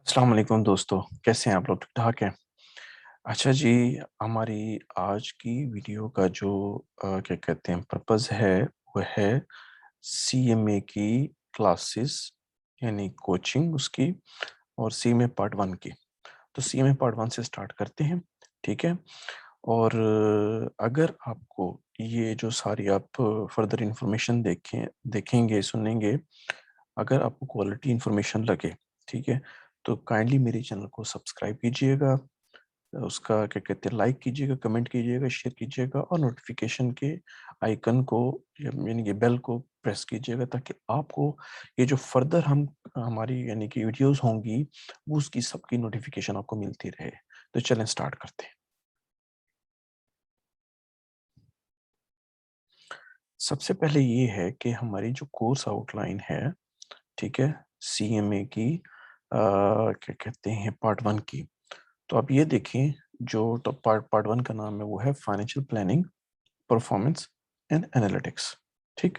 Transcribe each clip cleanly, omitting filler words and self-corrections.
अस्सलाम वालेकुम दोस्तों, कैसे हैं आप लोग? ठीक-ठाक हैं? अच्छा जी, हमारी आज की वीडियो का जो क्या कहते हैं पर्पज़ है, वो है सीएमए की क्लासेस यानी कोचिंग उसकी और सीएमए पार्ट 1 की। तो सीएमए पार्ट 1 से स्टार्ट करते हैं, ठीक है? और अगर आपको ये जो सारी आप फर्दर इन्फॉर्मेशन देखेंगे, सुनेंगे, अगर आपको क्वालिटी इन्फॉर्मेशन लगे, ठीक है? तो काइंडली मेरे चैनल को सब्सक्राइब कीजिएगा, उसका क्या कहते हैं लाइक कीजिएगा, कमेंट कीजिएगा, शेयर कीजिएगा और नोटिफ़िकेशन के आइकन को या यानी कि बेल को प्रेस कीजिएगा ताकि आपको ये जो फर्दर हम हमारी यानी कि वीडियोज़ होंगी, वो उसकी सबकी नोटिफ़िकेशन आपको मिलती रहे। तो चलें स्टार्ट करते हैं। सबसे पहले ये है कि हमारी जो कोर्स आउटलाइन है, ठीक है? सीएमए की क्या कहते हैं पार्ट 1 की। तो आप ये देखें जो तो पार्ट पार्ट 1 का नाम है वो है financial planning, performance and analytics, ठीक?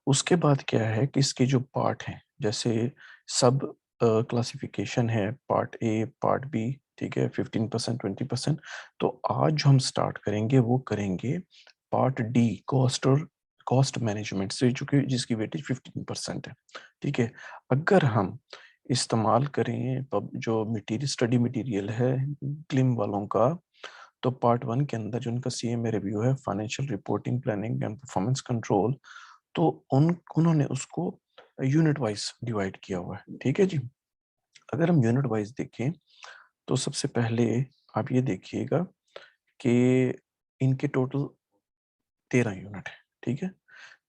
उसके बाद क्या है कि इसके जो पार्ट हैं, जैसे सब क्लासिफिकेशन है पार्ट ए, पार्ट बी, ठीक है? 15% 20%। तो आज जो हम स्टार्ट करेंगे वो करेंगे पार्ट डी कॉस्ट मैनेजमेंट से जो कि जिसकी वेटेज 15% है, ठीक है? अगर हम इस्तेमाल करें पब जो मटीरियल स्टडी मटीरियल है क्लिम वालों का, तो पार्ट 1 के अंदर जो उनका सीएमए रिव्यू है financial reporting, planning and performance control, तो उन्होंने उसको यूनिट वाइज़ डिवाइड किया हुआ है, ठीक है जी? अगर हम यूनिट वाइज़ देखें, तो सबसे पहले आप ये देखिएगा कि इनके टोटल 13 यूनिट है, ठीक है?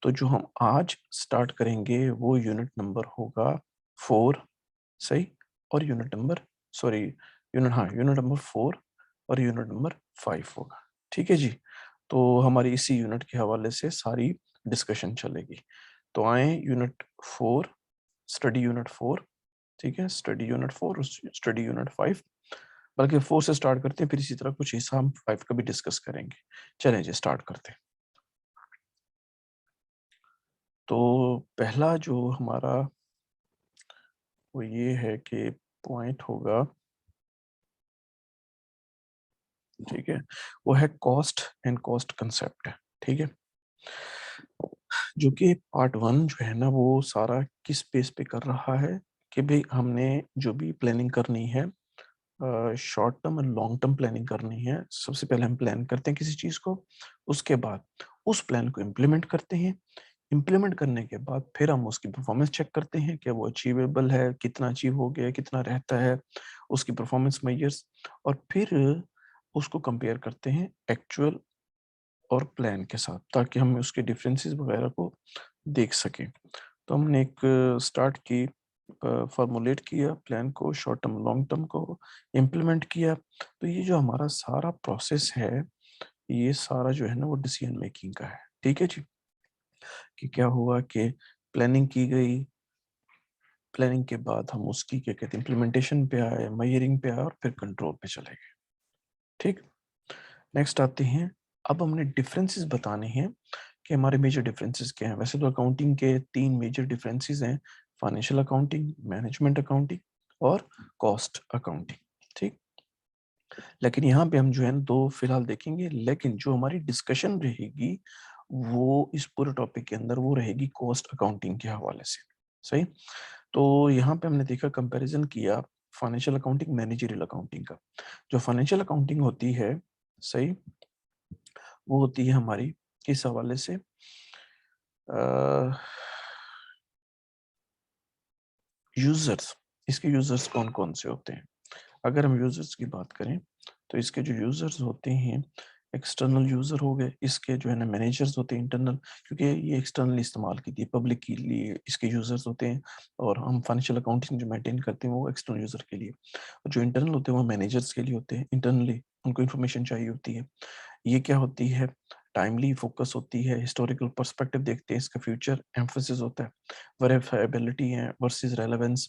तो जो हम आज स्टार्ट करेंगे वो यूनिट नंबर होगा 4, सही? और यूनिट नंबर 4 और यूनिट नंबर 5 होगा, ठीक है जी? तो हमारी इसी यूनिट के हवाले से सारी डिस्कशन चलेगी। तो आएँ यूनिट 4, स्टडी यूनिट 4, ठीक है? स्टडी यूनिट 4 और स्टडी यूनिट 5, बल्कि 4 से स्टार्ट करते हैं, फिर इसी तरह कुछ हिस्सा हम 5 का भी डिस्कस करेंगे। चलें जी स्टार्ट करते हैं। तो पहला जो हमारा वो ये है कि पॉइंट होगा, ठीक है? वो है कॉस्ट एंड कॉस्ट कांसेप्ट, ठीक है? जो कि पार्ट 1 जो है ना वो सारा किस बेस पे कर रहा है कि भई हमने जो भी प्लानिंग करनी है शॉर्ट टर्म और लॉन्ग टर्म प्लानिंग करनी है। सबसे पहले हम प्लान करते हैं किसी चीज़ को, उसके बाद उस प्लान को इम्प्लीमेंट करते हैं। इम्प्लीमेंट करने के बाद फिर हम उसकी परफॉर्मेंस चेक करते हैं कि वो अचीवेबल है, कितना अचीव हो गया है, कितना रहता है, उसकी परफॉर्मेंस मेजर्स, और फिर उसको कंपेयर करते हैं एक्चुअल और प्लान के साथ ताकि हम उसके डिफरेंसेस वगैरह को देख सकें। तो हमने एक स्टार्ट की, फॉर्मुलेट किया प्लान को, शॉर्ट टर्म लॉन्ग टर्म को इम्प्लीमेंट किया। तो ये जो हमारा सारा प्रोसेस है, ये सारा जो है ना वो डिसीजन मेकिंग का है, ठीक है जी? कि क्या हुआ कि प्लानिंग की गई, प्लानिंग के बाद हम उसकी क्या कहते हैं इम्प्लीमेंटेशन पे आए, मेजरिंग पे आए और फिर कंट्रोल पे चले गए, ठीक? नेक्स्ट आते हैं, अब हमने डिफरेंसेस बताने हैं कि हमारे मेजर डिफरेंसेस क्या हैं। वैसे तो अकाउंटिंग के 3 मेजर डिफरेंसेस हैं, फाइनेंशियल अकाउंटिंग, मैनेजमेंट अकाउंटिंग और कॉस्ट अकाउंटिंग, ठीक? लेकिन यहाँ पे हम जो है ना 2 फिलहाल देखेंगे, लेकिन जो हमारी डिस्कशन रहेगी, वो इस पूरे टॉपिक के अंदर वो रहेगी कॉस्ट अकाउंटिंग के हवाले से, सही? तो यहाँ पे हमने देखा कंपैरिज़न किया फाइनेंशियल अकाउंटिंग, मैनेजरियल अकाउंटिंग का। जो फाइनेंशियल अकाउंटिंग होती है, सही? वो होती है हमारी किस हवाले से यूजर्स, इसके यूजर्स कौन-कौन से होते हैं? अगर हम यूजर्स की बात करें, तो इसके जो यूजर्स होते हैं, एक्सटर्नल यूजर हो गए, इसके जो है ना मैनेजर्स होते हैं इंटरनल, क्योंकि ये एक्सटर्नली इस्तेमाल की थी, पब्लिक के लिए इसके यूजर्स होते हैं, और हम फाइनेंशियल अकाउंटिंग जो मेंटेन करते हैं वो एक्सटर्नल यूजर के लिए। और जो इंटरनल होते हैं वो मैनेजर्स के लिए होते हैं, इंटरनली उनको इन्फॉर्मेशन चाहिए होती है। ये क्या होती है? टाइमली फोकस होती है, हिस्टोरिकल पर्सपेक्टिव देखते हैं, इसका फ्यूचर एम्फेसिस होता है, वेरिफाएबिलिटी है versus relevance,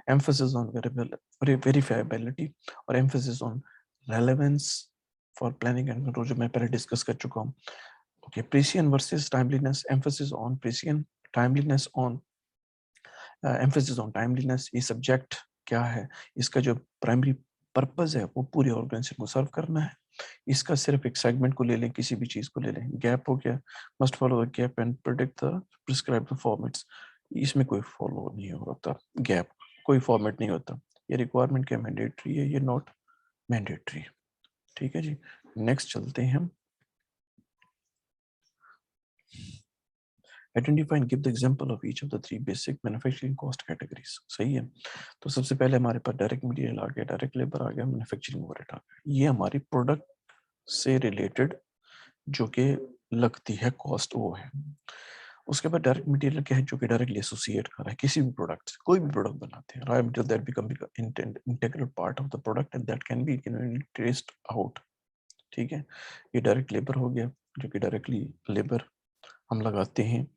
emphasis on verifiability और emphasis on relevance for planning and control, जो मैं पहले डिस्कस कर चुका हूँ। Okay, precision versus timeliness, emphasis on precision, timeliness on emphasis on timeliness, ये सब्जेक्ट क्या है, इसका जो प्राइमरी पर्पस है वो पूरे ऑर्गेनाइजेशन को सर्व करना है। इसका सिर्फ एक सेगमेंट को ले लें, किसी भी चीज को ले लें, गैप हो गया, must follow the gap and predict the prescribed formats, इसमें कोई फॉलो नहीं होता, गैप कोई फॉर्मेट नहीं होता, ये रिक्वायरमेंट क्या मैंडेटरी है, ये नॉट मैंडेटरी। ठीक है जी, नेक्स्ट चलते हैं हम। Identify and give the example of each of the three basic manufacturing cost categories. सही है, तो सबसे पहले हमारे पास डायरेक्ट मटेरियल आ गया, डायरेक्ट लेबर आ गया, मैन्युफैक्चरिंग ओवरहेड आ गया। ये हमारी प्रोडक्ट से रिलेटेड जो कि लगती है कॉस्ट वो है। उसके बाद डायरेक्ट मटेरियल क्या है, जो कि डायरेक्टली एसोसिएट कर रहा है किसी भी प्रोडक्ट से, कोई भी प्रोडक्ट बनाते हैं, raw material that become integral part of the product and that can be traced out. ठीक है, ये डायरेक्ट लेबर हो गया, जो कि डायरेक्टली लेबर हम लगाते हैं,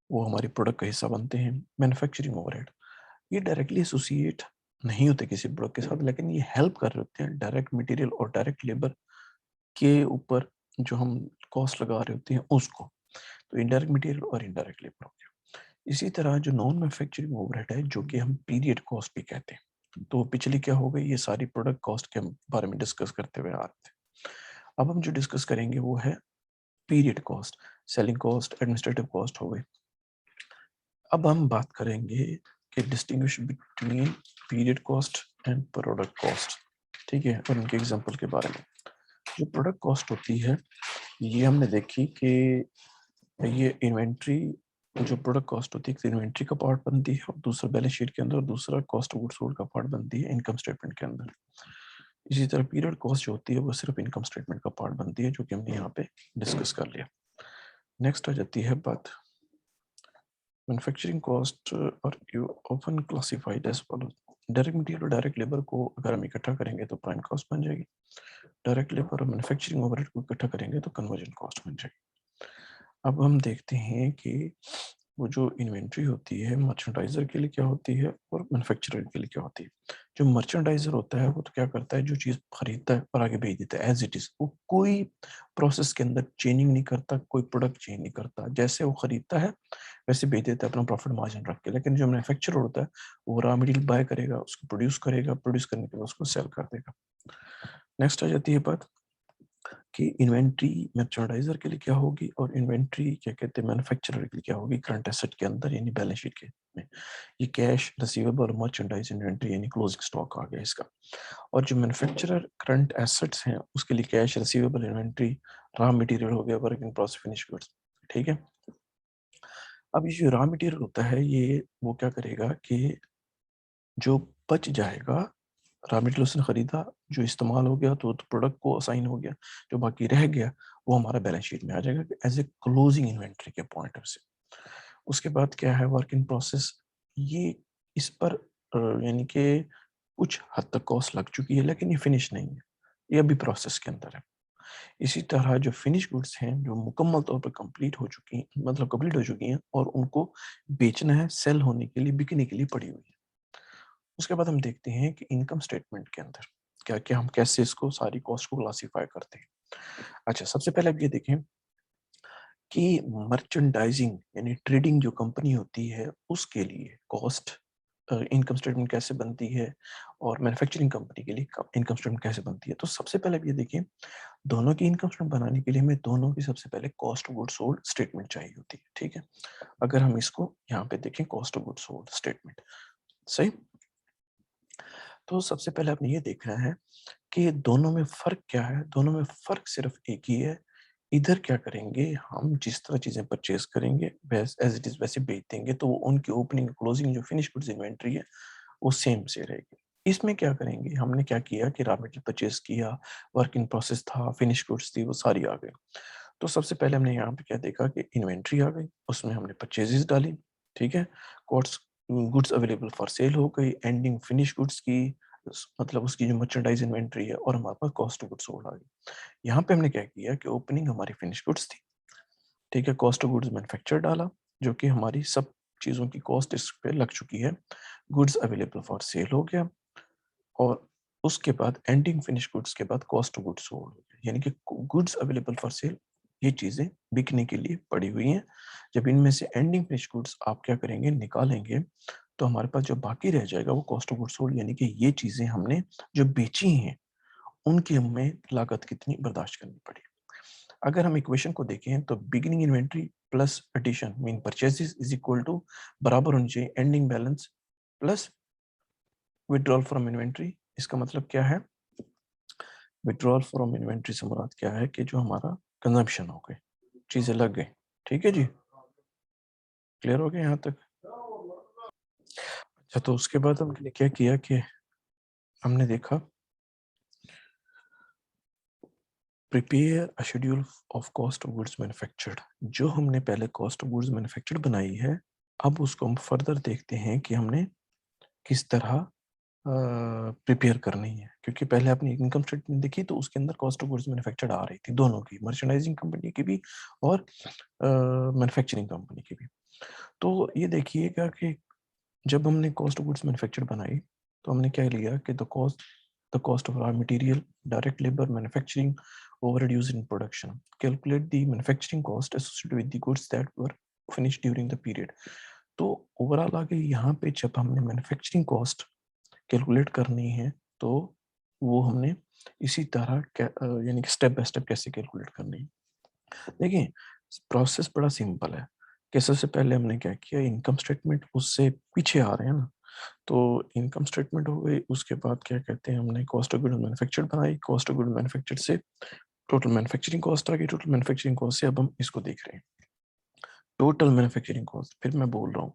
वो हमारी प्रोडक्ट का हिस्सा बनते हैं। मैन्युफैक्चरिंग ओवरहेड, ये डायरेक्टली एसोसिएट नहीं होते किसी प्रोडक्ट के साथ, लेकिन ये हेल्प कर रहे होते हैं डायरेक्ट मटेरियल और डायरेक्ट लेबर के ऊपर जो हम कॉस्ट लगा रहे होते हैं उसको। तो इनडायरेक्ट मटेरियल और इनडायरेक्ट लेबर हो गया। इसी तरह जो नॉन मैन्युफैक्चरिंग ओवरहेड है, जो कि हम पीरियड कॉस्ट भी कहते हैं, तो पिछली क्या हो गई, ये सारी प्रोडक्ट कॉस्ट के बारे में डिस्कस करते हुए आ रहे थे। अब हम जो डिस्कस करेंगे वो है period cost, selling cost, administrative cost हो गई। अब हम बात करेंगे कि distinguish between period cost and product cost. ठीक है, और उनके एग्जांपल के बारे में। जो प्रोडक्ट कॉस्ट होती है, ये हमने देखी कि ये इन्वेंट्री, जो प्रोडक्ट कॉस्ट होती है, इन्वेंट्री का पार्ट बनती है और दूसरा बैलेंस शीट के अंदर, और दूसरा कॉस्ट ऑफ गुड्स सोल्ड का पार्ट बनती है इनकम स्टेटमेंट के अंदर। इसी तरह पीरियड कॉस्ट जो होती है वो सिर्फ इनकम स्टेटमेंट का पार्ट बनती है, जो कि हमने यहाँ पे डिस्कस कर लिया। नेक्स्ट आ जाती है बात मैन्युफैक्चरिंग कॉस्ट, और you often classified as follows. Direct material और डायरेक्ट लेबर को अगर हम इकट्ठा करेंगे तो प्राइम कॉस्ट बन जाएगी, डायरेक्ट लेबर और मैन्युफैक्चरिंग ओवरहेड को इकट्ठा करेंगे तो कन्वर्जन कॉस्ट बन जाएगी। अब हम देखते हैं कि वो जो इन्वेंट्री होती है मर्चेंडाइजर के लिए क्या होती है और मैन्युफैक्चरर के लिए क्या होती है। जो मर्चेंडाइजर होता है वो तो क्या करता है, जो चीज़ खरीदता है और आगे भेज देता है एज इट इज, वो कोई प्रोसेस के अंदर चेंजिंग नहीं करता, कोई प्रोडक्ट चेंज नहीं करता, जैसे वो खरीदता है वैसे भेज देता है अपना प्रॉफिट मार्जिन रख के। लेकिन जो मैन्युफैक्चरर होता है वो रॉ मटेरियल बाय करेगा, उसको प्रोड्यूस करेगा, प्रोड्यूस करने के बाद उसको सेल कर देगा। नेक्स्ट आ जाती है बात कि इन्वेंट्री मर्चेंडाइजर के लिए क्या होगी और इन्वेंट्री क्या कहते हैं मैन्युफैक्चरर के लिए क्या होगी करंट एसेट के अंदर, यानी बैलेंस शीट के में। ये कैश, रिसीवेबल, मर्चेंडाइज, इन्वेंट्री यानी क्लोजिंग स्टॉक आ गया इसका। और जो मैन्युफैक्चरर करंट एसेट्स हैं उसके लिए cash, receivable, inventory, raw material हो गया, work in process, finish goods. ठीक है, अब ये जो रॉ मटेरियल होता है ये वो क्या करेगा कि जो बच जाएगा, रॉ मटेरियल उसने खरीदा, जो इस्तेमाल हो गया तो प्रोडक्ट को असाइन हो गया, जो बाकी रह गया वो हमारा बैलेंस शीट में आ जाएगा एज ए क्लोजिंग इन्वेंट्री के पॉइंट ऑफ से। उसके बाद क्या है, वर्क इन प्रोसेस, ये इस पर यानी कि कुछ हद तक कॉस्ट लग चुकी है लेकिन ये फिनिश नहीं है, ये अभी प्रोसेस के अंदर है। इसी तरह जो फिनिश गुड्स हैं जो मुकम्मल तौर पर कंप्लीट हो चुकी हैं, मतलब कंप्लीट हो चुकी हैं और उनको बेचना है, सेल होने के लिए, बिकने के लिए पड़ी हुई है। उसके बाद हम देखते हैं कि इनकम स्टेटमेंट के अंदर क्या क्या, हम कैसे इसको सारी कॉस्ट को क्लासिफाई करते हैं। अच्छा, सबसे पहले अब ये देखें कि मर्चेंडाइजिंग यानी ट्रेडिंग जो कंपनी होती है उसके लिए कॉस्ट इनकम स्टेटमेंट कैसे बनती है और मैन्युफैक्चरिंग कंपनी के लिए इनकम स्टेटमेंट कैसे बनती है। तो सबसे पहले अब ये देखिए, दोनों की इनकम स्टेटमेंट बनाने के लिए हमें दोनों की सबसे पहले cost of goods sold statement चाहिए होती है। ठीक है, अगर हम इसको यहाँ पे देखें cost of goods sold statement, सही। तो सबसे पहले आपने ये देखना है कि दोनों में फ़र्क क्या है? दोनों में फ़र्क सिर्फ़ एक ही है। इधर क्या करेंगे, हम जिस तरह चीज़ें परचेज़ करेंगे वैस एज़ इट इज़ वैसे बेच देंगे, तो उनकी ओपनिंग, क्लोजिंग जो फिनिश गुड्स इन्वेंटरी है, वो सेम से रहेगी। इसमें क्या करेंगे, हमने क्या किया कि रॉ मटेरियल परचेज़ किया, वर्क इन प्रोसेस था, फिनिश गुड्स थी, वो सारी आ गई। तो सबसे पहले हमने यहाँ पे क्या देखा कि इन्वेंटरी आ गई, उसमें हमने परचेज़ेज़ डाली, ठीक है? Cost goods available for sale हो गई, एंडिंग फिनिश गुड्स की मतलब उसकी जो मर्चेंडाइज इन्वेंटरी है और हमारे पास कॉस्ट ऑफ गुड्स सोल्ड आ गई। यहाँ पे हमने क्या किया कि ओपनिंग हमारी फिनिश गुड्स थी, ठीक है? कॉस्ट ऑफ गुड्स मैन्युफैक्चर डाला, जो कि हमारी सब चीज़ों की कॉस्ट इस पे लग चुकी है। गुड्स अवेलेबल फॉर सेल हो गया और उसके बाद एंडिंग फिनिश गुड्स के बाद कॉस्ट ऑफ गुड्स सोल्ड हो गया। यानी कि गुड्स अवेलेबल फॉर सेल, ये चीज़ें बिकने के लिए पड़ी हुई हैं। जब इनमें से एंडिंग फिनिश गुड्स आप क्या करेंगे, निकालेंगे, तो हमारे पास जो बाकी रह जाएगा वो कॉस्ट ऑफ गुड्स सोल्ड, यानी कि ये चीजें हमने जो बेची हैं उनकी हमें लागत कितनी बर्दाश्त करनी पड़ी। अगर हम इक्वेशन को देखें तो beginning inventory plus addition mean purchases is equal to बराबर होनी चाहिए ending balance plus withdrawal from inventory. इसका मतलब क्या है? विड्रॉल फ्रॉम इन्वेंट्री से मुराद क्या है कि जो हमारा कंजम्पशन हो गए, चीजें लग गई। ठीक है जी, क्लियर हो गया यहाँ तक? अच्छा, तो उसके बाद हमने क्या किया कि हमने देखा prepare a schedule of cost of goods manufactured. जो हमने पहले कॉस्ट ऑफ गुड्स मैन्युफैक्चर्ड बनाई है, अब उसको हम फर्दर देखते हैं कि हमने किस तरह प्रिपेयर करनी है। क्योंकि पहले आपने इनकम स्टेटमेंट देखी तो उसके अंदर कॉस्ट ऑफ गुड्स मैन्युफैक्चर्ड आ रही थी, दोनों की, मर्चेंडाइजिंग कंपनी की भी और मैन्युफैक्चरिंग कंपनी की भी। तो ये देखिएगा कि जब हमने कॉस्ट ऑफ गुड्स मैन्युफैक्चर्ड बनाई तो हमने क्या लिया कि the cost of raw material, direct labour, manufacturing overhead used in production, calculate the manufacturing cost associated with the goods that were finished during the period. तो ओवरऑल आगे यहाँ पे जब हमने मैन्युफैक्चरिंग कॉस्ट कैलकुलेट करनी है तो वो हमने इसी तरह यानी कि स्टेप बाय स्टेप कैसे कैलकुलेट करनी है। देखिए, प्रोसेस बड़ा सिंपल है कि सबसे पहले हमने क्या किया, इनकम स्टेटमेंट उससे पीछे आ रहे हैं ना, तो इनकम स्टेटमेंट हो गई, उसके बाद क्या कहते हैं हमने कॉस्ट ऑफ गुड मैन्युफैक्चर्ड बनाई, कॉस्ट ऑफ गुड मैन्युफैक्चर्ड से टोटल मैन्युफैक्चरिंग कॉस्ट आ गई, टोटल मैन्युफैक्चरिंग कॉस्ट से अब हम इसको देख रहे हैं टोटल मैन्युफैक्चरिंग कॉस्ट। फिर मैं बोल रहा हूँ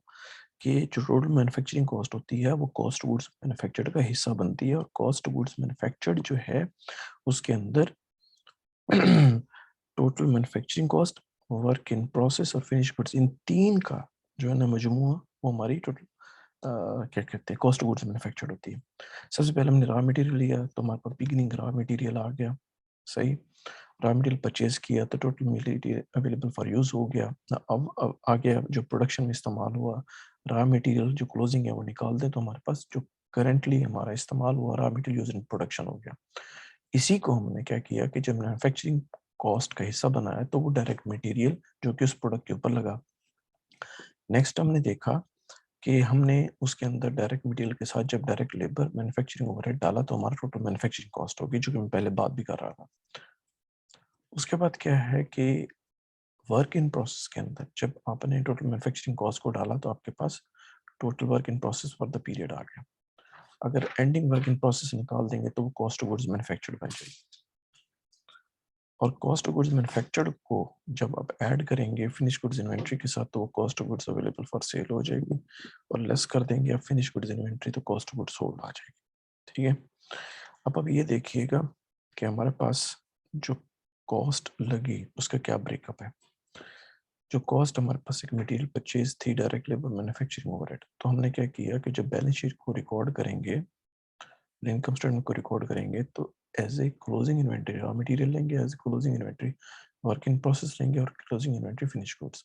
कि जो टोटल मैन्युफैक्चरिंग कॉस्ट होती है वो कॉस्ट गुड्स मैन्युफैक्चर्ड का हिस्सा बनती है, और कॉस्ट गुड्स मैन्युफैक्चर्ड जो है उसके अंदर total manufacturing cost, work in process और फिनिश गुड्स, इन तीन का जो है ना मजमुआ वो हमारी टोटल क्या कहते हैं कॉस्ट गुड्स मैन्युफैक्चर्ड होती है। सबसे पहले हमने रॉ मटेरियल लिया तो हमारे पास बिगिनिंग रॉ मटेरियल आ गया, सही। रॉ मटेरियल परचेज किया तो total material available for use हो गया। अब आ गया जो प्रोडक्शन में इस्तेमाल हुआ रॉ मटेरियल, जो क्लोजिंग है वो निकाल दें तो हमारे पास जो करंटली हमारा इस्तेमाल हुआ raw material use in production हो गया। इसी को हमने क्या किया कि जब मैन्युफैक्चरिंग कॉस्ट का हिस्सा बनाया तो वो डायरेक्ट मटेरियल जो कि उस प्रोडक्ट के ऊपर लगा। नेक्स्ट हमने देखा कि हमने उसके अंदर डायरेक्ट मटेरियल के साथ जब डायरेक्ट लेबर मैन्युफैक्चरिंग ओवरहेड डाला तो हमारा टोटल मैन्युफैक्चरिंग कॉस्ट होगी, जो कि मैं पहले बात भी कर रहा था। उसके बाद क्या है कि वर्क इन प्रोसेस के अंदर जब आपने टोटल मैन्युफैक्चरिंग कॉस्ट को डाला तो आपके पास total work in process for the period आ गया। अगर एंडिंग वर्क इन प्रोसेस निकाल देंगे तो वो कॉस्ट ऑफ गुड्स मैन्युफैक्चर्ड बन जाएगी। और कॉस्ट ऑफ गुड्स मैन्युफैक्चर्ड को जब आप ऐड करेंगे फिनिश गुड्स इन्वेंट्री के साथ तो वो cost of goods available for sale हो जाएगी, और लेस कर देंगे आप फिनिश गुड्स इन्वेंट्री तो कॉस्ट ऑफ गुड्स सोल्ड आ जाएगी। ठीक है, अब ये देखिएगा कि हमारे पास जो कॉस्ट लगी उसका क्या ब्रेकअप है। जो कॉस्ट हमारे पास एक मटेरियल परचेज थी, डायरेक्ट लेबर, मैन्युफैक्चरिंग ओवरहेड, तो हमने क्या किया कि जब बैलेंस शीट को रिकॉर्ड करेंगे, इनकम स्टेटमेंट को रिकॉर्ड करेंगे तो as a closing inventory raw material लेंगे, as a closing inventory work in process लेंगे, और क्लोजिंग इन्वेंटरी फिनिश गुड्स।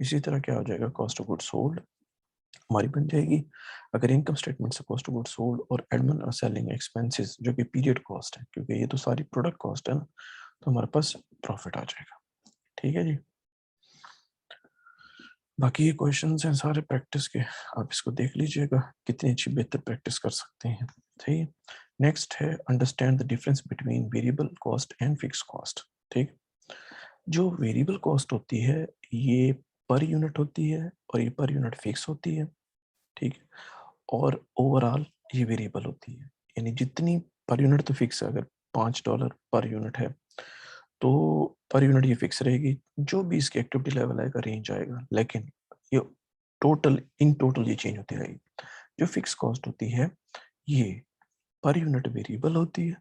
इसी तरह क्या हो जाएगा, कॉस्ट ऑफ गुड्स सोल्ड हमारी बन जाएगी। अगर इनकम स्टेटमेंट से कॉस्ट ऑफ गुड्स सोल्ड और एडमिन और सेलिंग एक्सपेंसेस जो कि पीरियड कॉस्ट है, क्योंकि ये तो सारी प्रोडक्ट कॉस्ट है ना, तो हमारे पास प्रॉफिट आ जाएगा। ठीक है जी, बाकी ये क्वेश्चंस हैं सारे प्रैक्टिस के, आप इसको देख लीजिएगा कितनी अच्छी बेहतर प्रैक्टिस कर सकते हैं। ठीक है, नेक्स्ट है understand the difference between variable cost and fix cost. ठीक, जो वेरिएबल कॉस्ट होती है ये पर यूनिट होती है और ये पर यूनिट फिक्स होती है। ठीक है, और ओवरऑल ये वेरिएबल होती है, यानी जितनी पर यूनिट तो फिक्स है, अगर $5 पर यूनिट है तो पर यूनिट ये फिक्स रहेगी, जो भी इसकी एक्टिविटी लेवल आएगा रेंज आएगा, लेकिन ये इन टोटल ये चेंज होती रहेगी। जो फिक्स कॉस्ट होती है ये पर यूनिट वेरिएबल होती है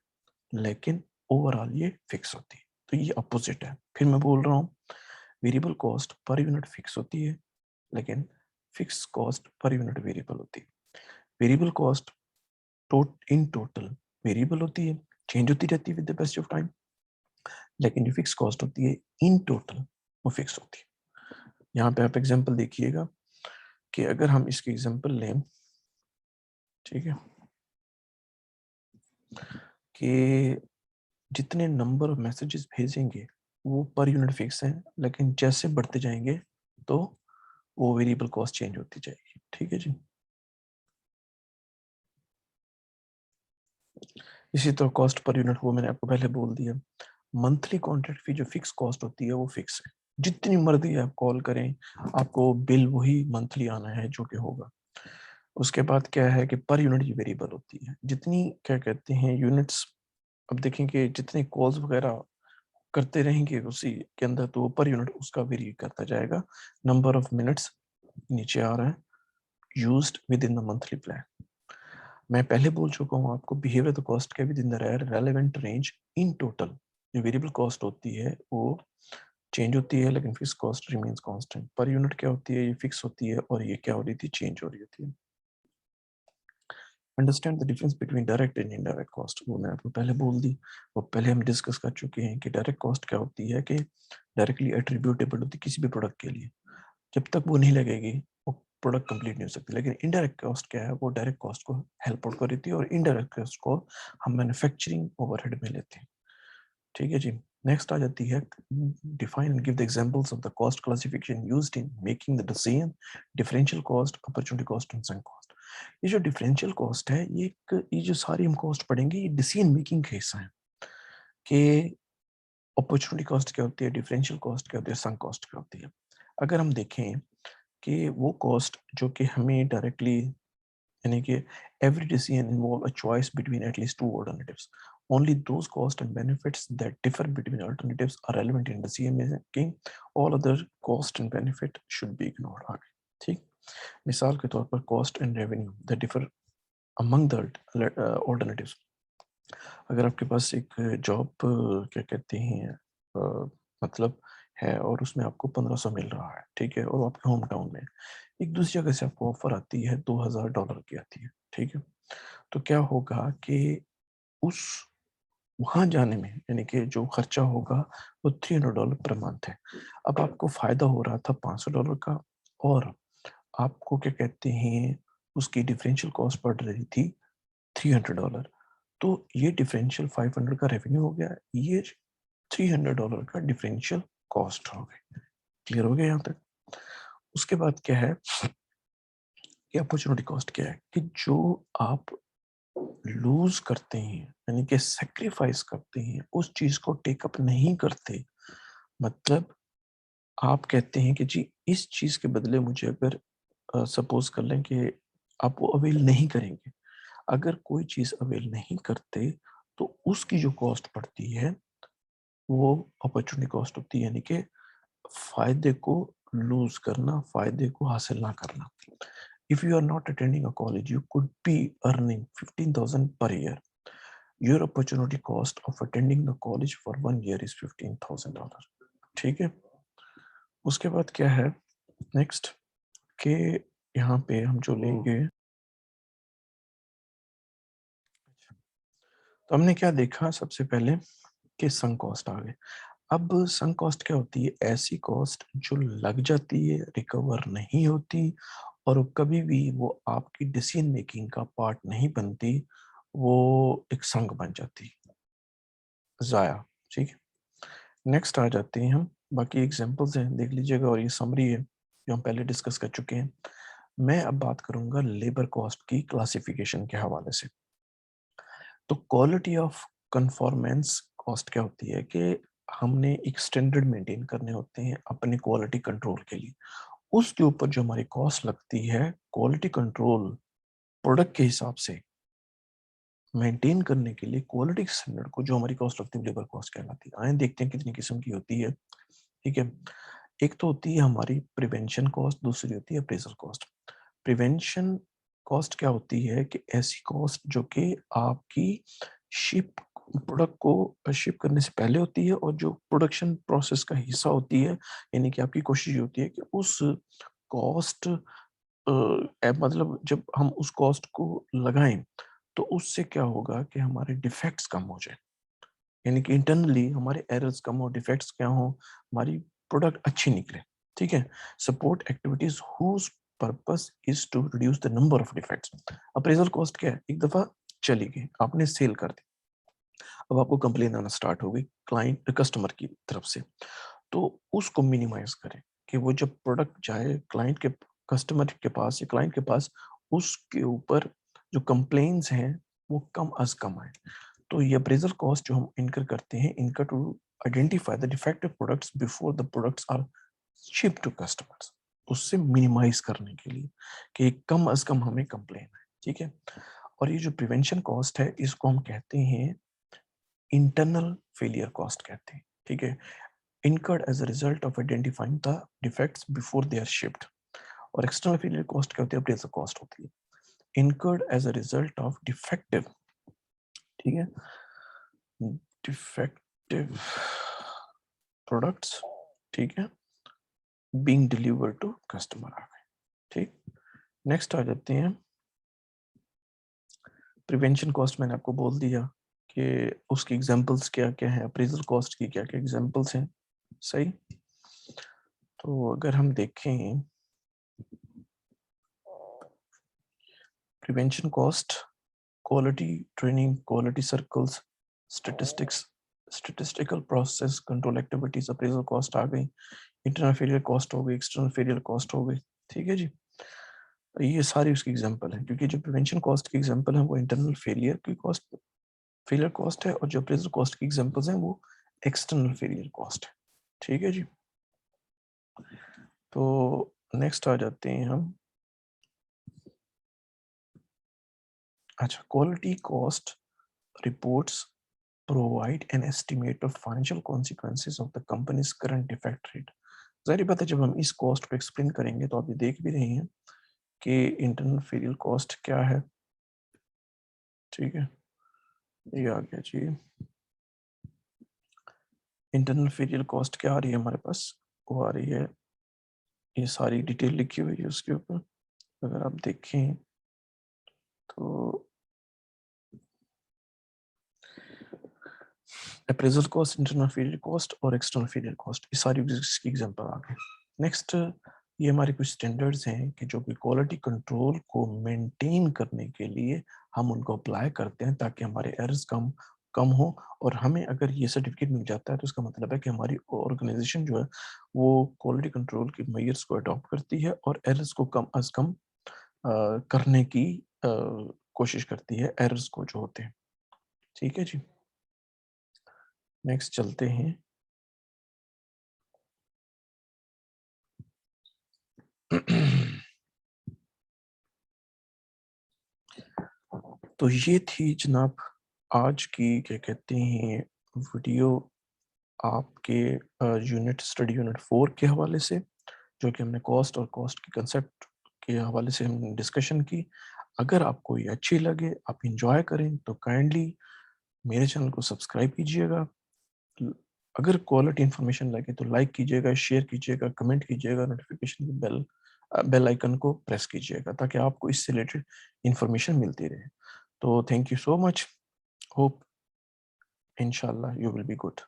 लेकिन ओवरऑल ये फिक्स होती है, तो ये अपोजिट है। फिर मैं बोल रहा हूँ, variable cost per unit fix होती है लेकिन fix cost per unit variable होती है। Variable cost in total variable होती है, चेंज होती रहती है with the passage of time, लेकिन जो फिक्स कॉस्ट होती है इन टोटल वो फिक्स होती है। यहाँ पे आप एग्जांपल देखिएगा कि अगर हम इसकी एग्जांपल लें, ठीक है, कि जितने नंबर ऑफ मैसेजेस भेजेंगे वो पर यूनिट फिक्स है, लेकिन जैसे बढ़ते जाएंगे तो वो वेरिएबल कॉस्ट चेंज होती जाएगी। ठीक है जी, इसी तरह कॉस्ट पर यूनिट वो मैंने आपको पहले बोल दिया। मंथली कॉन्ट्रैक्ट फी जो फिक्स कॉस्ट होती है वो फिक्स है, जितनी मर्जी आप कॉल करें आपको बिल वही मंथली आना है जो कि होगा। उसके बाद क्या है कि पर यूनिट ये वेरिएबल होती है, जितनी क्या कहते हैं यूनिट्स, अब देखेंगे जितने कॉल्स वगैरह करते रहेंगे उसी के अंदर तो पर यूनिट उसका वेरी करता जाएगा। नंबर ऑफ मिनट्स नीचे आ रहा है used with in the monthly plan. मैं पहले बोल चुका हूँ आपको, बिहेवियर द कॉस्ट के with in the relevant range in total. जो वेरिएबल कॉस्ट होती है वो चेंज होती है लेकिन fix cost remains constant. Per unit क्या होती है, ये फिक्स होती है और ये क्या हो रही थी, चेंज हो रही होती है। Understand the difference between direct and indirect cost, वो मैं आपको पहले बोल दी। वो पहले हम डिस्कस कर चुके हैं कि डायरेक्ट कॉस्ट क्या होती है, कि डायरेक्टली एट्रीब्यूटेबल होती है किसी भी प्रोडक्ट के लिए, जब तक वो नहीं लगेगी वो प्रोडक्ट कंप्लीट नहीं हो सकती। लेकिन इनडायरेक्ट कॉस्ट क्या है, वो डायरेक्ट कॉस्ट को हेल्प आउट कर रही थी और इनडायरेक्ट कॉस्ट को हम मैन्युफैक्चरिंग ओवरहेड में लेते हैं। ठीक है जी। नेक्स्ट आ जाती है define and give the examples of the cost classification used in making the decision, differential cost, opportunity cost and sunk cost. ये जो डिफरेंशियल कॉस्ट है, ये जो सारी हम कॉस्ट पढ़ेंगे ये डिसीजन मेकिंग का हिस्सा है कि अपॉर्चुनिटी कॉस्ट क्या होती है, डिफरेंशियल कॉस्ट क्या होती है, संक कॉस्ट क्या होती है। अगर हम देखें कि वो कॉस्ट जो कि हमें डायरेक्टली, यानी कि every decision involve a choice between at least two alternatives. Only those costs and benefits that differ between alternatives are relevant in decision making. All other cost and benefit should be ignored. आगे ठीक, मिसाल के तौर पर cost and revenue that differ among the alternatives. अगर आपके पास एक job क्या कहते हैं मतलब है और उसमें आपको 1500 मिल रहा है, ठीक है, और वो आपके होम टाउन में, एक दूसरी जगह से आपको ऑफर आती है $2000 की आती है, ठीक है। तो क्या होगा कि उस वहां जाने में यानी कि जो खर्चा होगा वो $300 पर मंथ है। अब आपको फायदा हो रहा था $500 का, और आपको क्या कहते हैं उसकी डिफरेंशियल कॉस्ट पड़ रही थी $300। तो ये डिफरेंशियल 500 का रेवेन्यू हो गया, ये $300 का डिफरेंशियल कॉस्ट हो गई। क्लियर हो गया यहाँ तक। उसके बाद क्या है कि अपॉर्चुनिटी कॉस्ट क्या है, कि जो आप लूज करते हैं यानी कि सेक्रीफाइस करते हैं, उस चीज को टेकअप नहीं करते। मतलब आप कहते हैं कि जी इस चीज के बदले मुझे अगर सपोज कर लें कि आप वो अवेल नहीं करेंगे, अगर कोई चीज अवेल नहीं करते तो उसकी जो कॉस्ट पड़ती है वो अपॉर्चुनिटी कॉस्ट होती है, यानी कि फायदे को लूज करना, फायदे को हासिल ना करना। If you are not attending a college you could be earning 15,000 per year, your opportunity cost of attending the college for 1 year is $15,000। ठीक है। उसके बाद क्या है नेक्स्ट, के यहाँ पे हम जो लेंगे, तो हमने क्या देखा सबसे पहले कि संक कॉस्ट आ गए। अब संक कॉस्ट क्या होती है, ऐसी कॉस्ट जो लग जाती है, रिकवर नहीं होती और कभी भी वो आपकी डिसीजन मेकिंग का पार्ट नहीं बनती, वो एक संक बन जाती, जाया। ठीक है। नेक्स्ट आ जाते हैं हम, बाकी एग्जांपल्स हैं देख लीजिएगा और ये समरी है जो हम पहले डिस्कस कर चुके हैं। मैं अब बात करूंगा लेबर कॉस्ट की क्लासिफिकेशन के हवाले से। तो क्वालिटी ऑफ कंफॉर्मेंस कॉस्ट क्या होती है कि हमने एक स्टैंडर्ड मेंटेन करने होते हैं अपने क्वालिटी कंट्रोल के लिए, उसके ऊपर जो हमारी कॉस्ट लगती है क्वालिटी कंट्रोल प्रोडक्ट के हिसाब से मेंटेन करने के लिए, क्वालिटी स्टैंडर्ड को जो हमारी कॉस्ट लगती है लेबर कॉस्ट कहलाती है। आए देखते हैं कितनी किस्म की होती है। ठीक है। एक तो होती है हमारी प्रिवेंशन कॉस्ट, दूसरी होती है अप्रेजल कॉस्ट। प्रिवेंशन कॉस्ट क्या होती है कि ऐसी कॉस्ट जो कि आपकी शिप प्रोडक्ट को शिप करने से पहले होती है और जो प्रोडक्शन प्रोसेस का हिस्सा होती है, यानी कि आपकी कोशिश होती है कि उस कॉस्ट मतलब जब हम उस कॉस्ट को लगाएं तो उससे क्या होगा कि हमारे डिफेक्ट्स कम हो जाए, यानी कि इंटरनली हमारे एरर्स कम हो, डिफेक्ट्स क्या हो, हमारी प्रोडक्ट अच्छी निकले। ठीक है। Support activities whose purpose is to reduce the number of defects. Appraisal cost क्या है, एक दफा चली गई आपने सेल कर दी, अब आपको कंप्लेन आना स्टार्ट हो गई क्लाइंट कस्टमर की तरफ से, तो उसको मिनिमाइज करें कि वो जब प्रोडक्ट जाए क्लाइंट के कस्टमर के पास या क्लाइंट के पास, उसके ऊपर जो कंप्लेन्स हैं वो कम अज कम आए। तो ये अप्रेजल कॉस्ट जो हम इनकर करते हैं, इनका to identify the defective products before the products are ship to customers, उससे मिनिमाइज करने के लिए कि कम अज कम हमें कंप्लेन है, ठीक है। और ये जो प्रिवेंशन कॉस्ट है, इसको हम कहते हैं इंटरनल फेलियर कॉस्ट कहते हैं, ठीक है। incurred as a result of identifying the defects before they are shipped। और एक्सटर्नल फेलियर कॉस्ट क्या होती है, अप्रेजल कॉस्ट होती है incurred as a result of defective, ठीक है, defective products, ठीक है, being delivered to customer आ गए, ठीक। नेक्स्ट आ जाते हैं प्रिवेंशन कॉस्ट। मैंने आपको बोल दिया कि उसकी एग्जांपल्स क्या क्या हैं, अप्रेजल कॉस्ट की क्या क्या एग्जांपल्स हैं, सही। तो अगर हम देखें prevention cost, quality training, quality circles, statistics, statistical process control activities, appraisal cost आ गई, इंटरनल फेलियर कॉस्ट हो गई, एक्सटर्नल फेलियर कॉस्ट हो गई, ठीक है जी। ये सारी उसकी एग्जांपल है, क्योंकि जो प्रिवेंशन कॉस्ट की एग्जांपल है वो इंटरनल फेलियर की कॉस्ट, फेलियर कॉस्ट है, और जो अप्रेजल कॉस्ट की एग्जांपल्स हैं वो एक्सटर्नल फेलियर कॉस्ट है, ठीक है जी। तो नेक्स्ट आ जाते हैं हम, अच्छा, quality cost reports provide an estimate of financial consequences of the company's current defect rate। जाहिर बात है जब हम इस कॉस्ट को एक्सप्लेन करेंगे तो आप ये देख भी रहे हैं कि इंटरनल फेलियर कॉस्ट क्या है, ठीक है। ये आ गया जी, इंटरनल फेलियर कॉस्ट क्या आ रही है हमारे पास, वो आ रही है, ये सारी डिटेल लिखी हुई है उसके ऊपर, अगर आप देखें तो appraisal cost, internal failure cost और एक्सटर्नल फेलियर कॉस्ट, ये सारी इसकी एग्जांपल आ गए। नेक्स्ट, ये हमारे कुछ स्टैंडर्ड्स हैं कि जो कि क्वालिटी कंट्रोल को मेंटेन करने के लिए हम उनको अप्लाई करते हैं ताकि हमारे एरर्स कम कम हो, और हमें अगर ये सर्टिफिकेट मिल जाता है तो इसका मतलब है कि हमारी ऑर्गेनाइजेशन जो है वो क्वालिटी कंट्रोल के मेजर्स को अडॉप्ट करती है और एरर्स को कम अज कम करने की कोशिश करती है, एरर्स को जो होते हैं, ठीक है जी। नेक्स्ट चलते हैं तो ये थी जनाब आज की क्या कहते हैं वीडियो, आपके यूनिट स्टडी यूनिट 4 के हवाले से, जो कि हमने कॉस्ट और कॉस्ट के कंसेप्ट के हवाले से हमने डिस्कशन की। अगर आपको ये अच्छी लगे, आप इंजॉय करें, तो काइंडली मेरे चैनल को सब्सक्राइब कीजिएगा। अगर क्वालिटी इंफॉर्मेशन लगे तो लाइक कीजिएगा, शेयर कीजिएगा, कमेंट कीजिएगा, नोटिफिकेशन की बेल आइकन को प्रेस कीजिएगा ताकि आपको इससे रिलेटेड इंफॉर्मेशन मिलती रहे। तो thank you so much, hope इंशाल्लाह यू विल बी गुड।